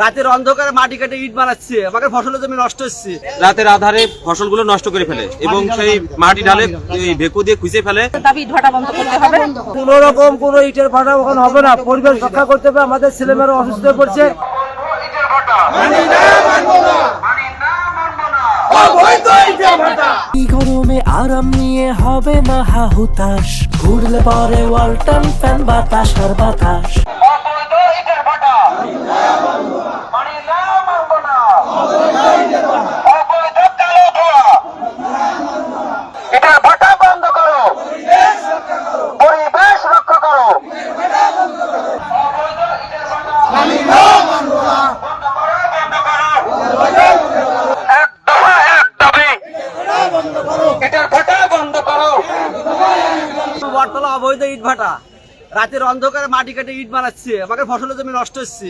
রাতের অন্ধকারে মাটি কেটে ইট বানাচ্ছে, আমাদের ফসলের জমি নষ্ট হচ্ছে। রাতের আধারে ফসলগুলো নষ্ট করে ফেলে এবং সেই মাটি ঢালে ভেকু দিয়ে খুঁজে ফেলে। দাবি ইট ভাটা বন্ধ করতে হবে। কোন রকম কোনো ইটের ভাটা ওখানে হবে না, পরিবেশ রক্ষা করতে হবে। আমাদের ছেলেমেয়েরা অসুস্থ হয়ে পড়ছে। গরমে আরাম নিয়ে হবে না হাহুতাশ, ঘুরলে পরে ওয়ালটন ফ্যান বাতাস আর বাতাস। বটতলা অবৈধ ইট ভাটা, রাতের অন্ধকারে মাটি কেটে ইট বানাচ্ছে, আমাদের ফসলের জমি নষ্ট হচ্ছে।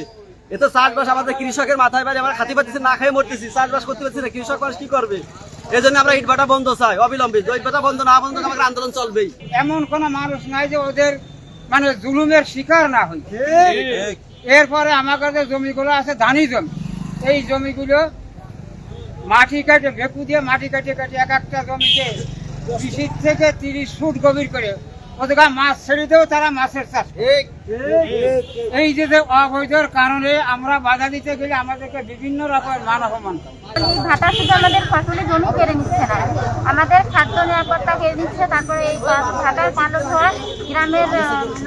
এ তো চাষবাস আমাদের কৃষকের মাথায় বাড়ি, আমরা খাতি পাচ্ছি না, খেয়ে মরতেছি, চাষবাস করতে পারছি না। কৃষক মানুষ কি করবে? এই জন্য আমরা ইট ভাটা বন্ধ চাই অবিলম্বে। ইট ভাটা বন্ধ না বন্ধ আমাদের আন্দোলন চলবেই। এমন কোন মানুষ নাই যে ওদের মানে জুলুমের শিকার না হয়। এরপরে আমাদের যে জমিগুলো আছে ধানি জমি, এই জমিগুলো মাটি কাটে ভেকু দিয়ে মাটি কাটে কাটে এক একটা জমিতে 20 থেকে 30 ফুট গভীর করে ওদের মাছ ছেড়ে দেও, তারা মাছের চাষ। এই যে অবৈধর কারণে আমরা বাধা দিতে গেলে আমাদেরকে বিভিন্ন রকমের মান অপমান করে। এই ভাটা শুধু আমাদের ফসলের জমি কেড়ে নিচ্ছে না, আমাদের খাদ্য নিরাপত্তা কেড়ে নিচ্ছে। তারপরে এই ভাটার পালন হওয়া গ্রামের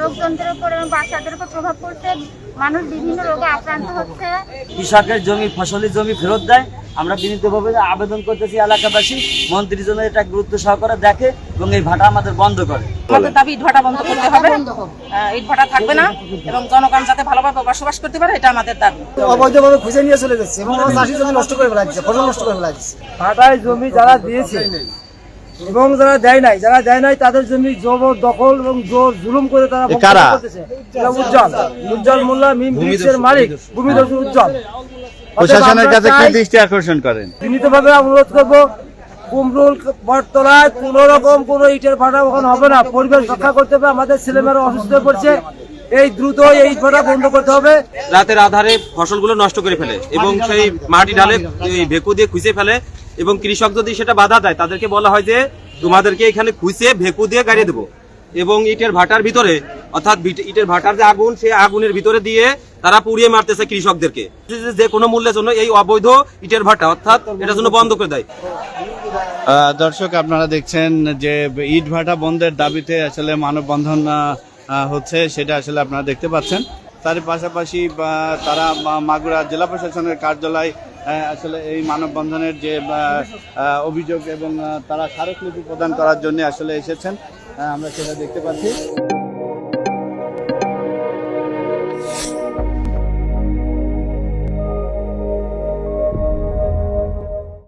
লোকজনদের উপর এবং বাচ্চাদের উপর প্রভাব পড়ছে, মানুষ বিভিন্ন রোগে আক্রান্ত হচ্ছে। কৃষকের জমি ফসলের জমি ফেরত দেয়। আমরা বিনীতভাবে আবেদন করতেছি এলাকাবাসী, মন্ত্রী যেন এটা গুরুত্ব সহকারে দেখে এবং এই ভাটা আমাদের বন্ধ করে। আমাদের দাবি ইট ভাটা বন্ধ করতে হবে। ইট ভাটা থাকবে না এবং জনগণ যাতে ভালোভাবে বসবাস করতে পারে, এটা আমাদের দাবি। অবৈধভাবে খুঁজে নিয়ে চলে যাচ্ছে এবং চাষি জমি নষ্ট করে ফেলাচ্ছে, ফসল নষ্ট করে ফেলাচ্ছে। ভাটায় জমি যারা দিয়েছে এবং যারা দেয় নাই তাদের জমি জবর দখল এবং জোর জুলুম করে তারা করতেছে। উজ্জ্বল মোল্লা মিম ব্রিক্সের মালিক ভূমিদস্যু উজ্জ্বল। প্রশাসনের কাছে কি দৃষ্টি আকর্ষণ করেন? বিনীতভাবে অনুরোধ করব, কুমরুল বটতলায় কোন রকম কোনো ইটের ভাটা ওখানে হবে না, পরিবেশ রক্ষা করতে হবে। আমাদের ছেলেমেয়েরা অসুস্থ হয়ে পড়ছে, এই দ্রুত এই ইট ভাটা বন্ধ করতে হবে। রাতের আধারে ফসলগুলো নষ্ট করে ফেলে এবং সেই মাটি ঢালে ভেকু দিয়ে খুঁজে ফেলে এবং কৃষক যদি সেটা বাধা দেয় তাদেরকে বলা হয় যে তোমাদেরকে এখানে খুঁজে ভেকু দিয়ে গাড়িয়ে দেবো। এবং ইটের ভাটার ভিতরে অর্থাৎ ইটের ভাটার যে আগুন, সেই আগুনের ভিতরে দিয়ে তারা পুড়িয়ে মারতেছে কৃষকদেরকে। যে কোনো মূল্যের জন্য এই অবৈধ ইটের ভাটা অর্থাৎ এটার জন্য বন্ধ করে দেয়। দর্শক, আপনারা দেখছেন যে ইট ভাটা বন্ধের দাবিতে আসলে মানববন্ধন হচ্ছে, সেটা আসলে আপনারা দেখতে পাচ্ছেন। তার পাশাপাশি তারা মাগুরা জেলা প্রশাসনের কার্যালয় আসলে এই মানববন্ধনের যে অভিযোগ এবং তারা স্মারকলিপি প্রদান করার জন্য আসলে এসেছেন, আমরা সেটা দেখতে পাচ্ছি।